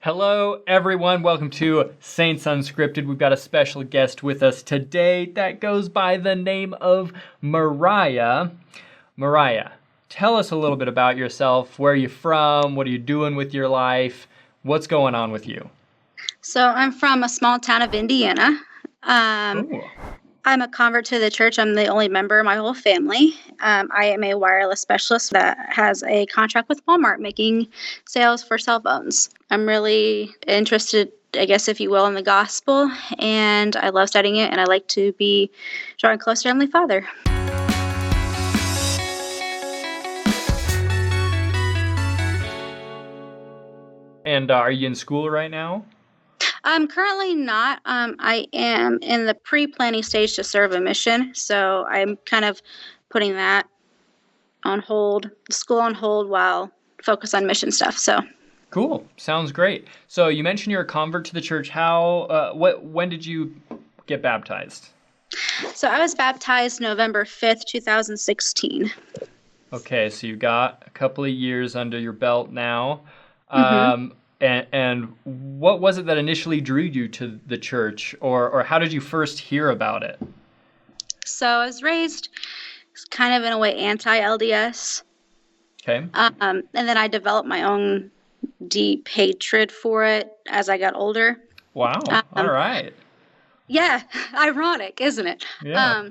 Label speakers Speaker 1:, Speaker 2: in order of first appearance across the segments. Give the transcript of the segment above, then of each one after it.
Speaker 1: Hello, everyone. Welcome to Saints Unscripted. We've got a special guest with us today that goes by the name of Mariah. Mariah, tell us a little bit about yourself. Where are you from? What are you doing with your life? What's going on with you?
Speaker 2: So I'm from a small town of Indiana.
Speaker 1: Cool.
Speaker 2: I'm a convert to the church. I'm the only member of my whole family. I am a wireless specialist that has a contract with Walmart making sales for cell phones. I'm really interested, I guess, if you will, in the gospel, and I love studying it, and I like to be drawing close to Heavenly Father.
Speaker 1: And are you in school right now?
Speaker 2: I'm currently not. I am in the pre-planning stage to serve a mission, so I'm kind of putting that on hold, school on hold, while focus on mission stuff. So
Speaker 1: Cool. Sounds great. So you mentioned you're a convert to the church. When did you get baptized?
Speaker 2: So I was baptized November 5th, 2016.
Speaker 1: Okay, so you got a couple of years under your belt now.
Speaker 2: Mm-hmm.
Speaker 1: And what was it that initially drew you to the church, or how did you first hear about it?
Speaker 2: So I was raised kind of in a way anti-LDS.
Speaker 1: Okay.
Speaker 2: And then I developed my own deep hatred for it as I got older.
Speaker 1: Wow. All right.
Speaker 2: Yeah, ironic, isn't it?
Speaker 1: Yeah.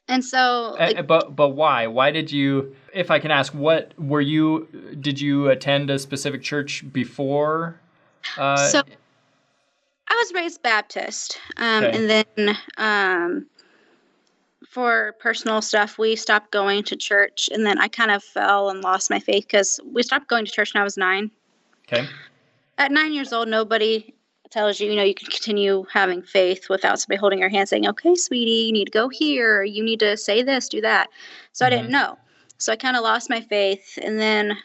Speaker 2: And so,
Speaker 1: But why? Why did you, if I can ask, did you attend a specific church before?
Speaker 2: So I was raised Baptist,
Speaker 1: Okay.
Speaker 2: and then for personal stuff, we stopped going to church, and then I kind of fell and lost my faith because we stopped going to church when I was 9.
Speaker 1: Okay.
Speaker 2: At 9 years old, nobody tells you, you can continue having faith without somebody holding your hand saying, okay, sweetie, you need to go here. You need to say this, do that. So I didn't know. So I kind of lost my faith and then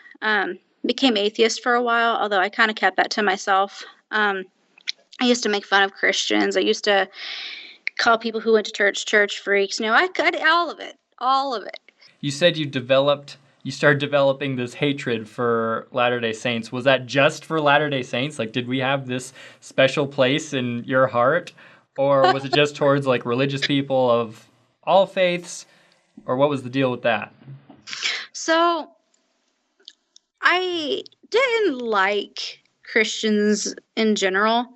Speaker 2: became atheist for a while, although I kind of kept that to myself. I used to make fun of Christians. I used to call people who went to church freaks. I did all of it.
Speaker 1: You said you started developing this hatred for Latter-day Saints. Was that just for Latter-day Saints? Like, did we have this special place in your heart? Or was it just towards, like, religious people of all faiths? Or what was the deal with that?
Speaker 2: So I didn't like Christians in general,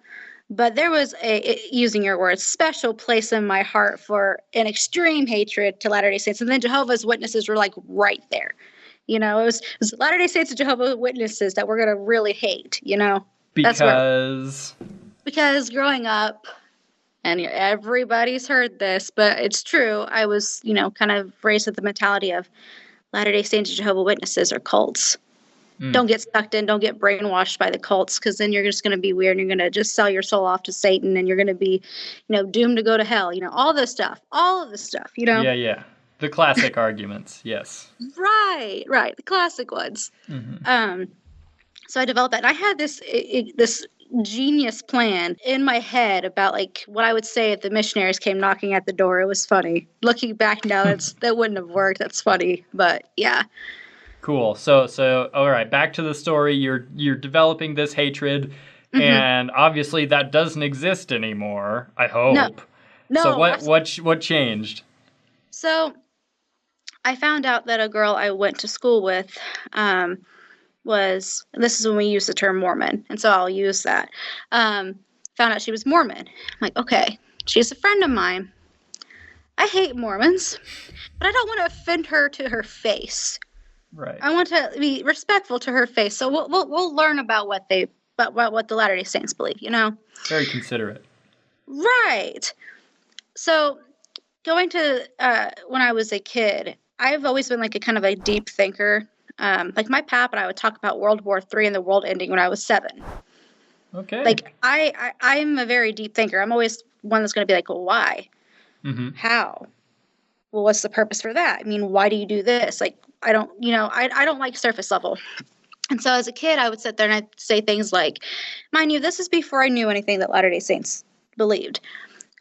Speaker 2: but there was using your words, special place in my heart for an extreme hatred to Latter-day Saints. And then Jehovah's Witnesses were like right there. It was Latter-day Saints and Jehovah's Witnesses that we're going to really hate,
Speaker 1: Because
Speaker 2: Because growing up, and everybody's heard this, but it's true, I was, kind of raised with the mentality of Latter-day Saints and Jehovah's Witnesses are cults. Don't get sucked in, don't get brainwashed by the cults, because then you're just going to be weird and you're going to just sell your soul off to Satan and you're going to be, doomed to go to hell, all of the stuff.
Speaker 1: Yeah. The classic arguments, yes.
Speaker 2: Right, the classic ones.
Speaker 1: Mm-hmm.
Speaker 2: So I developed that. And I had this genius plan in my head about like what I would say if the missionaries came knocking at the door. It was funny. Looking back now, that wouldn't have worked. That's funny, but yeah.
Speaker 1: Cool. So all right, back to the story. You're developing this hatred, and obviously that doesn't exist anymore, I hope.
Speaker 2: No.
Speaker 1: So what changed?
Speaker 2: So I found out that a girl I went to school with this is when we use the term Mormon, and so I'll use that. Found out she was Mormon. I'm like, okay, she's a friend of mine. I hate Mormons, but I don't want to offend her to her face.
Speaker 1: Right.
Speaker 2: I want to be respectful to her face. So we'll learn about what the Latter-day Saints believe,
Speaker 1: Very considerate.
Speaker 2: Right. So going to when I was a kid, I've always been like a kind of a deep thinker. Like my pap and I would talk about World War III and the world ending when I was 7.
Speaker 1: Okay.
Speaker 2: Like I'm a very deep thinker. I'm always one that's going to be like, well, why?
Speaker 1: Mm-hmm.
Speaker 2: How? Well, what's the purpose for that? I mean, why do you do this? Like, I don't like surface level. And so as a kid, I would sit there and I'd say things like, mind you, this is before I knew anything that Latter-day Saints believed.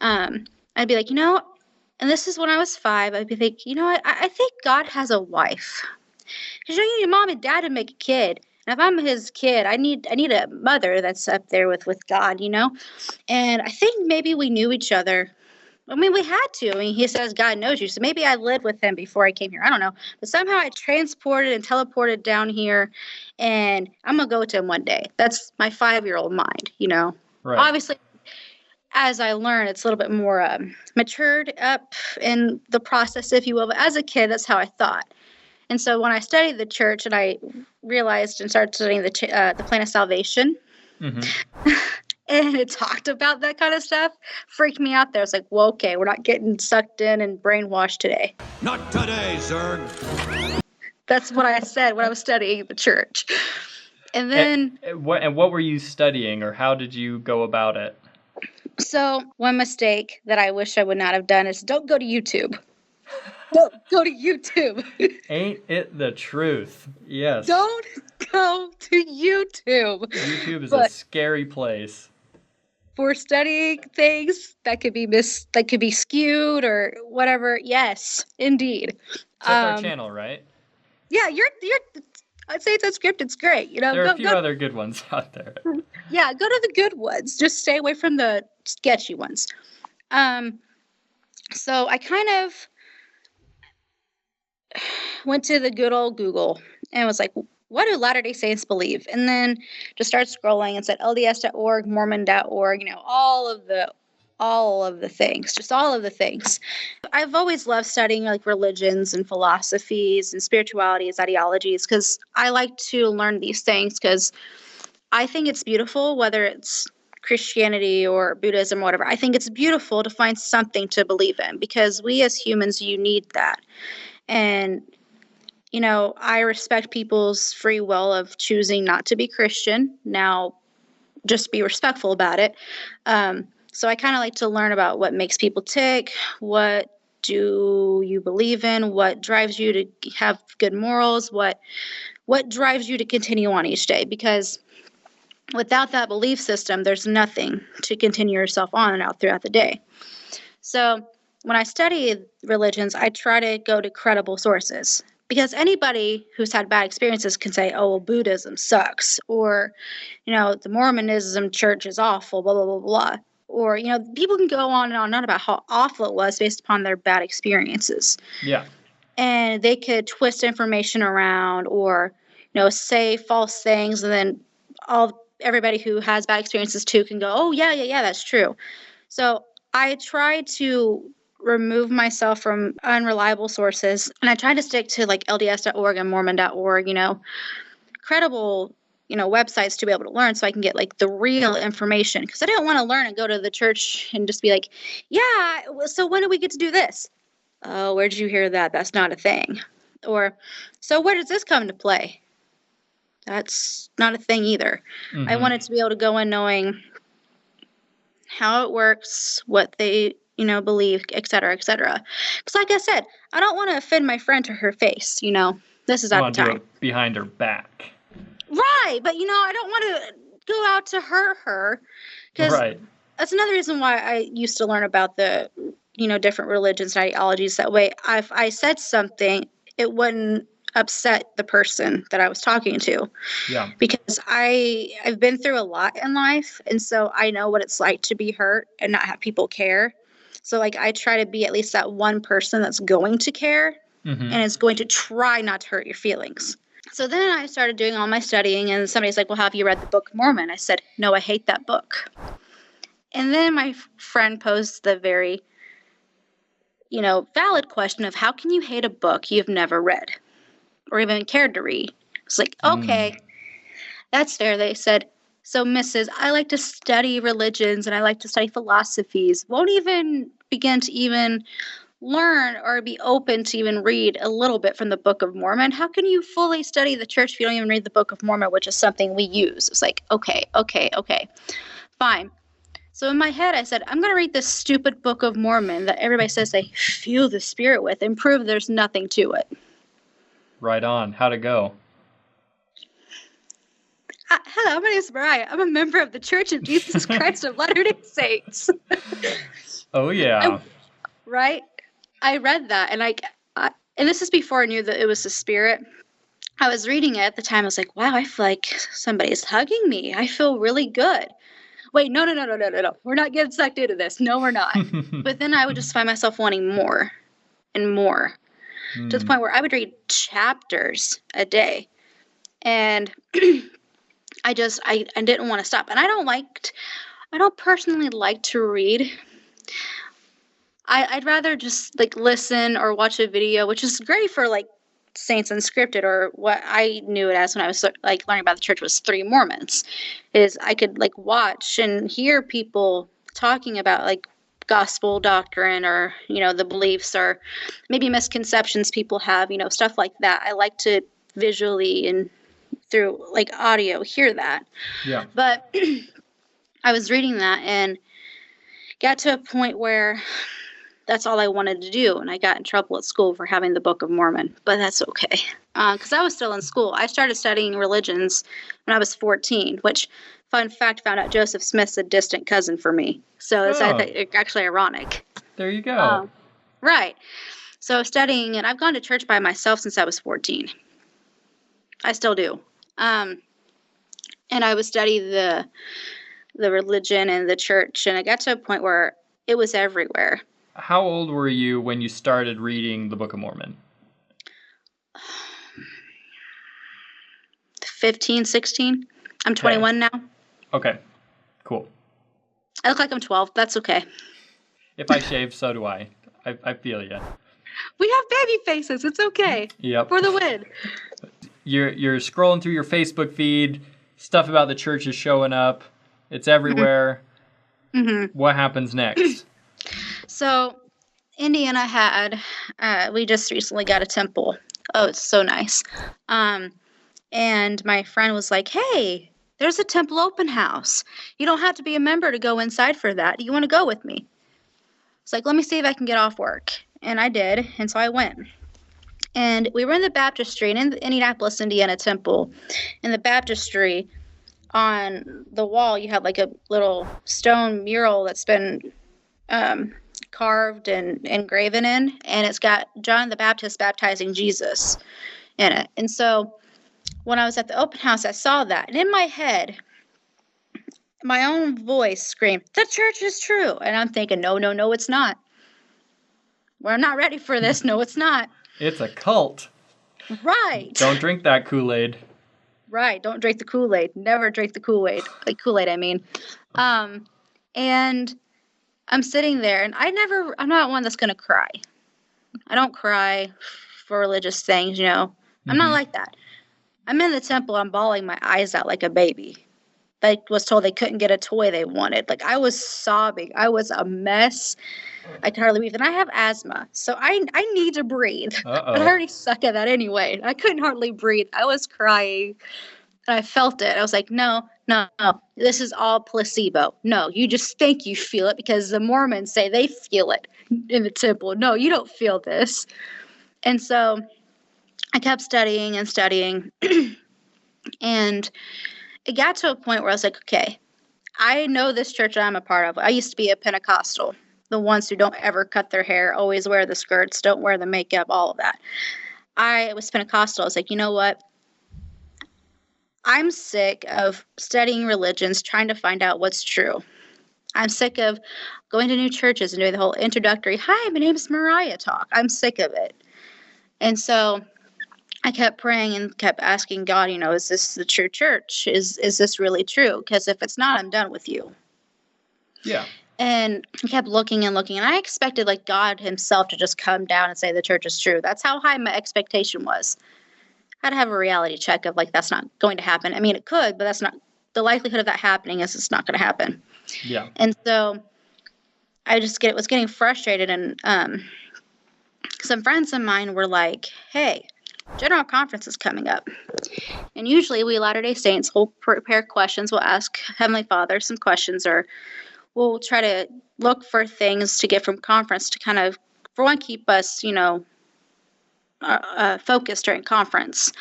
Speaker 2: I'd be like, and this is when I was 5, I'd be like, what? I think God has a wife. Because you need a mom and dad to make a kid. And if I'm his kid, I need a mother that's up there with God, you know? And I think maybe we knew each other. I mean, we had to. I mean, he says God knows you. So maybe I lived with him before I came here. I don't know. But somehow I transported and teleported down here, and I'm going to go to him one day. That's my 5-year-old mind, you know?
Speaker 1: Right.
Speaker 2: Obviously, as I learn, it's a little bit more matured up in the process, if you will. But as a kid, that's how I thought. And so when I studied the church and I realized and started studying the plan of salvation,
Speaker 1: Mm-hmm.
Speaker 2: and it talked about that kind of stuff, freaked me out there. It's like, well, okay, we're not getting sucked in and brainwashed today.
Speaker 3: Not today, sir.
Speaker 2: That's what I said when I was studying the church. And then...
Speaker 1: what were you studying, or how did you go about it?
Speaker 2: So one mistake that I wish I would not have done is don't go to YouTube. Don't go to YouTube.
Speaker 1: Ain't it the truth? Yes.
Speaker 2: Don't go to YouTube.
Speaker 1: YouTube is a scary place.
Speaker 2: For studying things that could be skewed or whatever. Yes, indeed.
Speaker 1: Except our channel, right?
Speaker 2: Yeah, you're I'd say it's unscripted. It's great. You know,
Speaker 1: there are a few other good ones out there.
Speaker 2: Yeah, go to the good ones. Just stay away from the sketchy ones. So I kind of went to the good old Google and was like, what do Latter-day Saints believe? And then just started scrolling and said LDS.org, Mormon.org, you know, all of the things, just all of the things. I've always loved studying like religions and philosophies and spiritualities, ideologies, because I like to learn these things because I think it's beautiful, whether it's Christianity or Buddhism or whatever. I think it's beautiful to find something to believe in because we as humans, you need that. And, you know, I respect people's free will of choosing not to be Christian. Now, just be respectful about it. So I kind of like to learn about what makes people tick, what do you believe in, what drives you to have good morals, what drives you to continue on each day. Because without that belief system, there's nothing to continue yourself on and out throughout the day. So when I study religions, I try to go to credible sources because anybody who's had bad experiences can say, oh, well, Buddhism sucks, or, you know, the Mormonism church is awful, blah, blah, blah, blah. Or, you know, people can go on and on about how awful it was based upon their bad experiences.
Speaker 1: Yeah.
Speaker 2: And they could twist information around or, you know, say false things, and then everybody who has bad experiences too can go, oh, yeah, that's true. So I try to remove myself from unreliable sources, and I try to stick to like LDS.org and Mormon.org, you know, credible, you know, websites to be able to learn so I can get like the real information, because I don't want to learn and go to the church and just be like, yeah, so when do we get to do this? Oh, where did you hear that? That's not a thing. Or, so where does this come into play? That's not a thing either.
Speaker 1: Mm-hmm.
Speaker 2: I wanted to be able to go in knowing how it works, what they, you know, believe, et cetera, et cetera. Because like I said, I don't want to offend my friend to her face, you know. This is at the time.
Speaker 1: Do it behind her back.
Speaker 2: Right, but, you know, I don't want to go out to hurt her. Because that's another reason why I used to learn about the, you know, different religions and ideologies. That way, if I said something, it wouldn't upset the person that I was talking to.
Speaker 1: Yeah.
Speaker 2: Because I've been through a lot in life, and so I know what it's like to be hurt and not have people care. So like I try to be at least that one person that's going to care and is going to try not to hurt your feelings. So then I started doing all my studying, and somebody's like, well, have you read the Book of Mormon? I said, no, I hate that book. And then my friend posed the very, you know, valid question of how can you hate a book you've never read or even cared to read? It's like, okay, that's fair. They said, so Mrs., I like to study religions and I like to study philosophies. Won't even begin to even learn or be open to even read a little bit from the Book of Mormon. How can you fully study the church if you don't even read the Book of Mormon, which is something we use? It's like, okay, fine. So in my head, I said, I'm going to read this stupid Book of Mormon that everybody says they feel the Spirit with and prove there's nothing to it.
Speaker 1: Right on. How'd it go?
Speaker 2: Hello, my name is Mariah. I'm a member of the Church of Jesus Christ of Latter-day Saints.
Speaker 1: Oh, yeah.
Speaker 2: Right? I read that, and and this is before I knew that it was the Spirit. I was reading it at the time. I was like, wow, I feel like somebody's hugging me. I feel really good. Wait, no, no, no, no, no, no, no. We're not getting sucked into this. No, we're not. But then I would just find myself wanting more and more to the point where I would read chapters a day. And I didn't want to stop. And I don't personally like to read. I'd rather just like listen or watch a video, which is great for like Saints Unscripted, or what I knew it as when I was like learning about the church was Three Mormons. Is I could like watch and hear people talking about like gospel doctrine, or the beliefs or maybe misconceptions people have, stuff like that. I like to visually and through like audio hear that.
Speaker 1: Yeah.
Speaker 2: But I was reading that and got to a point where that's all I wanted to do. And I got in trouble at school for having the Book of Mormon, but that's okay. Because I was still in school. I started studying religions when I was 14, which, fun fact, found out Joseph Smith's a distant cousin for me. So it's actually ironic.
Speaker 1: There you go.
Speaker 2: Right. So studying, and I've gone to church by myself since I was 14. I still do. And I would study the religion and the church, and I got to a point where it was everywhere.
Speaker 1: How old were you when you started reading the Book of Mormon?
Speaker 2: 15, 16. I'm 21 now.
Speaker 1: Okay, cool.
Speaker 2: I look like I'm 12. That's okay.
Speaker 1: If I shave, so do I. I feel you.
Speaker 2: We have baby faces. It's okay.
Speaker 1: Yep.
Speaker 2: For the win.
Speaker 1: You're scrolling through your Facebook feed. Stuff about the church is showing up. It's everywhere.
Speaker 2: Mm-hmm.
Speaker 1: What happens next?
Speaker 2: So, Indiana we just recently got a temple. Oh, it's so nice. And my friend was like, hey, there's a temple open house. You don't have to be a member to go inside for that. Do you want to go with me? It's like, let me see if I can get off work. And I did. And so I went. And we were in the baptistry, and in the Indianapolis, Indiana temple, in the baptistry, on the wall, you have like a little stone mural that's been carved and engraven in, and it's got John the Baptist baptizing Jesus in it. And so when I was at the open house, I saw that, and in my head, my own voice screamed, the church is true. And I'm thinking, no, no, no, it's not. We're not ready for this. No, it's not. It's
Speaker 1: a cult.
Speaker 2: Right.
Speaker 1: Don't drink that Kool-Aid.
Speaker 2: Right. Don't drink the Kool-Aid. Never drink the Kool-Aid. Like Kool-Aid, I mean. And I'm sitting there, and I'm not one that's going to cry. I don't cry for religious things, I'm not like that. I'm in the temple, I'm bawling my eyes out like a baby. I was told they couldn't get a toy they wanted. Like, I was sobbing. I was a mess. I could hardly breathe. And I have asthma, so I need to breathe.
Speaker 1: Uh-oh.
Speaker 2: But I already suck at that anyway. I couldn't hardly breathe. I was crying. And I felt it. I was like, no, this is all placebo. No, you just think you feel it because the Mormons say they feel it in the temple. No, you don't feel this. And so I kept studying and studying. And it got to a point where I was like, okay, I know this church I'm a part of. I used to be a Pentecostal, the ones who don't ever cut their hair, always wear the skirts, don't wear the makeup, all of that. I was Pentecostal. I was like, you know what? I'm sick of studying religions, trying to find out what's true. I'm sick of going to new churches and doing the whole introductory, hi, my name is Mariah talk. I'm sick of it. And so I kept praying and kept asking God, is this the true church? Is this really true? Because if it's not, I'm done with you.
Speaker 1: Yeah.
Speaker 2: And I kept looking and looking, and I expected like God himself to just come down and say the church is true. That's how high my expectation was. I'd have a reality check of like, that's not going to happen. I mean, it could, but that's not the likelihood of that happening is it's not going to happen.
Speaker 1: Yeah.
Speaker 2: And so I just was getting frustrated, and some friends of mine were like, hey, General Conference is coming up. And usually we Latter-day Saints will prepare questions. We'll ask Heavenly Father some questions, or we'll try to look for things to get from conference to kind of, for one, keep us, focused during conference.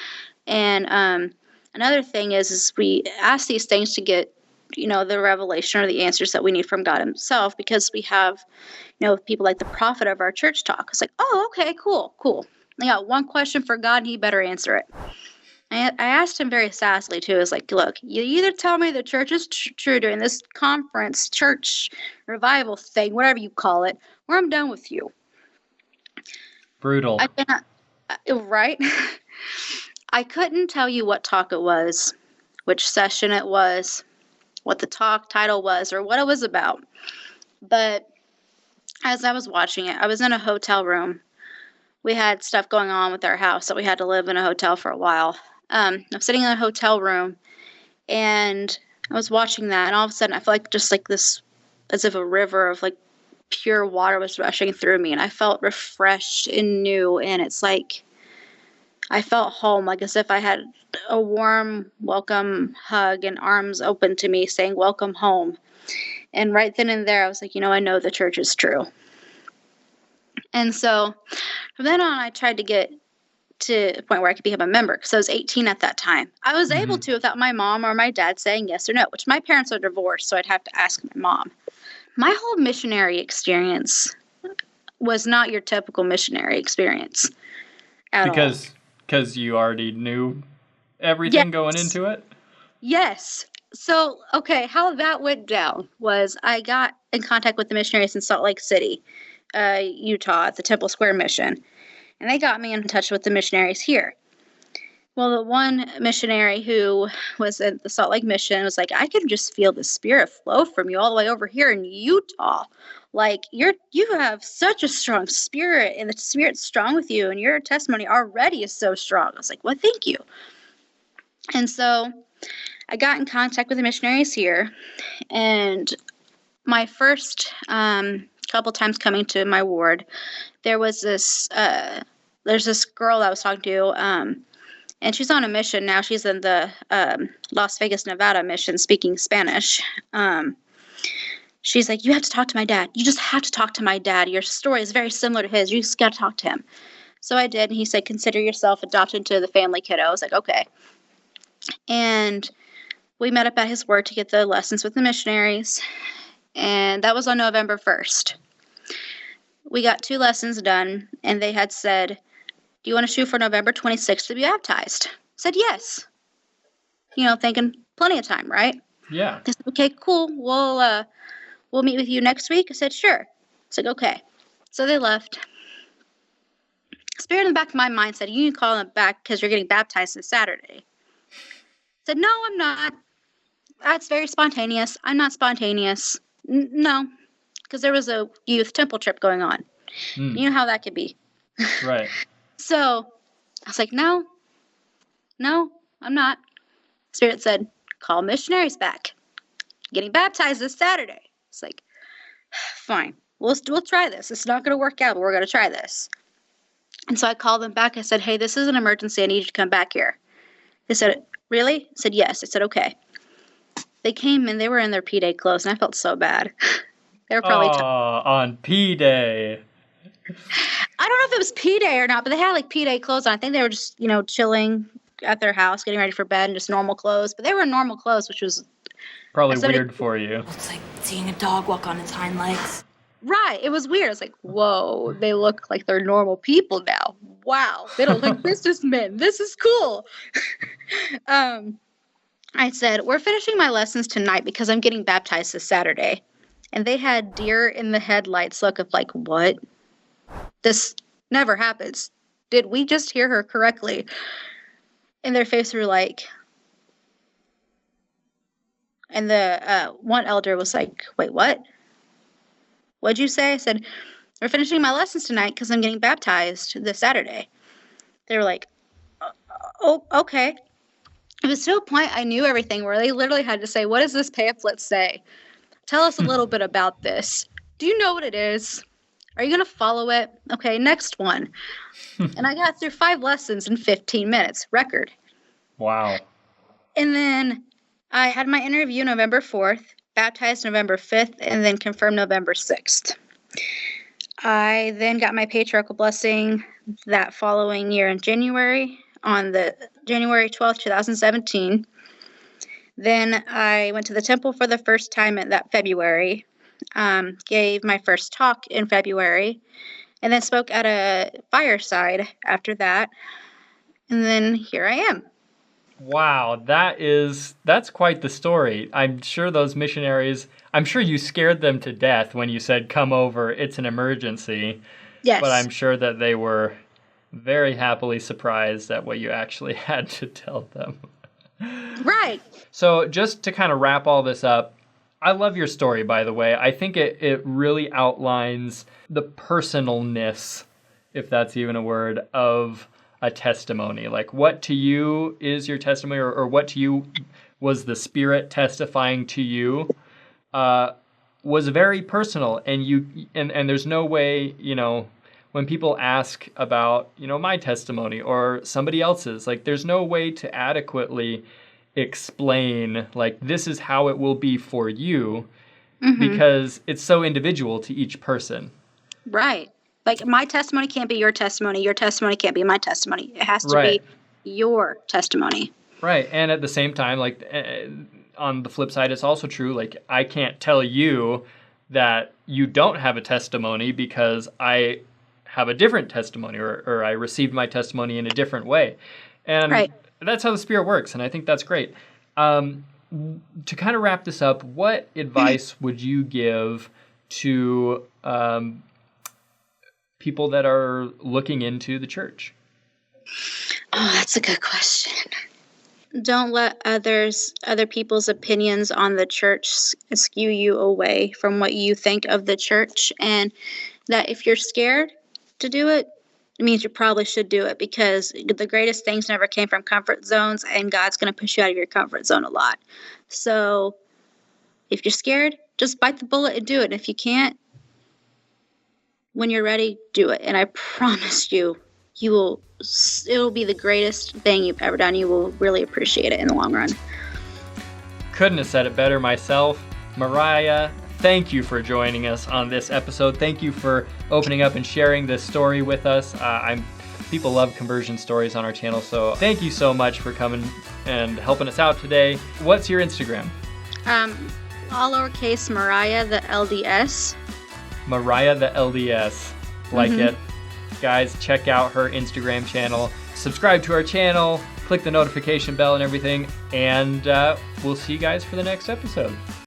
Speaker 2: And another thing is we ask these things to get, the revelation or the answers that we need from God himself, because we have, people like the prophet of our church talk. It's like, oh, okay, cool. I got one question for God, and he better answer it. I asked him very sassly, too. I was like, look, you either tell me the church is true during this conference, church revival thing, whatever you call it, or I'm done with you.
Speaker 1: Brutal.
Speaker 2: I cannot, right? I couldn't tell you what talk it was, which session it was, what the talk title was, or what it was about. But as I was watching it, I was in a hotel room. We had stuff going on with our house, so we had to live in a hotel for a while. I was sitting in a hotel room, and I was watching that, and all of a sudden I felt like just like this, as if a river of like pure water was rushing through me, and I felt refreshed and new, and it's like I felt home, like as if I had a warm welcome hug and arms open to me saying, welcome home. And right then and there, I was like, I know the church is true. And so from then on, I tried to get to a point where I could become a member because I was 18 at that time. I was able to without my mom or my dad saying yes or no, which my parents are divorced, so I'd have to ask my mom. My whole missionary experience was not your typical missionary experience at all.
Speaker 1: Because you already knew everything going into it?
Speaker 2: Yes. So, okay, how that went down was I got in contact with the missionaries in Salt Lake City, Utah, at the Temple Square Mission. And they got me in touch with the missionaries here. Well, the one missionary who was at the Salt Lake Mission was like, I can just feel the Spirit flow from you all the way over here in Utah. Like, you have such a strong spirit, and the Spirit's strong with you, and your testimony already is so strong. I was like, well, thank you. And so I got in contact with the missionaries here, and my first couple times coming to my ward, there was there's this girl I was talking to, and she's on a mission now. She's in the Las Vegas, Nevada mission speaking Spanish. She's like, you have to talk to my dad. You just have to talk to my dad. Your story is very similar to his. You just got to talk to him. So I did, and he said, consider yourself adopted into the family, kiddo. I was like, okay. And we met up at his word to get the lessons with the missionaries, and that was on November 1st. We got 2 lessons done, and they had said, do you want to shoot for November 26th to be baptized? I said, yes. Thinking plenty of time, right?
Speaker 1: Yeah.
Speaker 2: They said, okay, cool. We'll meet with you next week. I said, sure. I said, okay. So they left. Spirit in the back of my mind said, you need to call them back because you're getting baptized this Saturday. I said, no, I'm not. That's very spontaneous. I'm not spontaneous. No, because there was a youth temple trip going on. You know how that could be.
Speaker 1: Right.
Speaker 2: So I was like, no, I'm not. Spirit said, call missionaries back. Getting baptized this Saturday. It's like, fine, we'll try this. It's not going to work out, but we're going to try this. And so I called them back. I said, hey, this is an emergency. I need you to come back here. They said, really? I said, yes. I said, okay. They came and they were in their P-Day clothes, and I felt so bad. They were probably
Speaker 1: on P-Day.
Speaker 2: I don't know if it was P-Day or not, but they had like P-Day clothes on. I think they were just, chilling at their house, getting ready for bed, and just normal clothes. But they were in normal clothes, which was
Speaker 1: probably weird for you.
Speaker 3: It's like seeing a dog walk on its hind legs.
Speaker 2: Right. It was weird. It's like, whoa, they look like they're normal people now. Wow. They don't look like businessmen. This is cool. I said, we're finishing my lessons tonight because I'm getting baptized this Saturday. And they had deer in the headlights look of like, what? This never happens. Did we just hear her correctly? And their faces were like, and the one elder was like, wait, what? What'd you say? I said, we're finishing my lessons tonight because I'm getting baptized this Saturday. They were like, oh, okay. It was to a point I knew everything where they literally had to say, what does this pamphlet say? Tell us a little bit about this. Do you know what it is? Are you going to follow it? Okay, next one. And I got through 5 lessons in 15 minutes. Record.
Speaker 1: Wow.
Speaker 2: And then I had my interview November 4th, baptized November 5th, and then confirmed November 6th. I then got my patriarchal blessing that following year in January, on the January 12th, 2017. Then I went to the temple for the first time in that February, gave my first talk in February, and then spoke at a fireside after that. And then here I am.
Speaker 1: Wow, that's quite the story. I'm sure those missionaries, I'm sure you scared them to death when you said, come over, it's an emergency.
Speaker 2: Yes.
Speaker 1: But I'm sure that they were very happily surprised at what you actually had to tell them.
Speaker 2: Right.
Speaker 1: So just to kind of wrap all this up, I love your story, by the way. I think it really outlines the personalness, if that's even a word, of a testimony. Like, what to you is your testimony, or what to you was the Spirit testifying to you, was very personal. And there's no way, when people ask about, my testimony or somebody else's, like, there's no way to adequately explain, like, this is how it will be for you, because it's so individual to each person.
Speaker 2: Right. Like, my testimony can't be your testimony. Your testimony can't be my testimony. It has to be your testimony.
Speaker 1: Right. And at the same time, like, on the flip side, it's also true, like, I can't tell you that you don't have a testimony because I have a different testimony, or I received my testimony in a different way. And that's how the Spirit works, and I think that's great. To kind of wrap this up, what advice would you give to people that are looking into the church?
Speaker 2: Oh, that's a good question. Don't let other people's opinions on the church skew you away from what you think of the church, and that if you're scared to do it, it means you probably should do it, because the greatest things never came from comfort zones, and God's going to push you out of your comfort zone a lot. So if you're scared, just bite the bullet and do it. And if you can't, when you're ready, do it. And I promise you, it'll be the greatest thing you've ever done. You will really appreciate it in the long run.
Speaker 1: Couldn't have said it better myself. Mariah, thank you for joining us on this episode. Thank you for opening up and sharing this story with us. People love conversion stories on our channel, so thank you so much for coming and helping us out today. What's your Instagram?
Speaker 2: All lowercase Mariah, the LDS.
Speaker 1: Mariah, the LDS. Like it. Guys, check out her Instagram channel. Subscribe to our channel. Click the notification bell and everything. And we'll see you guys for the next episode.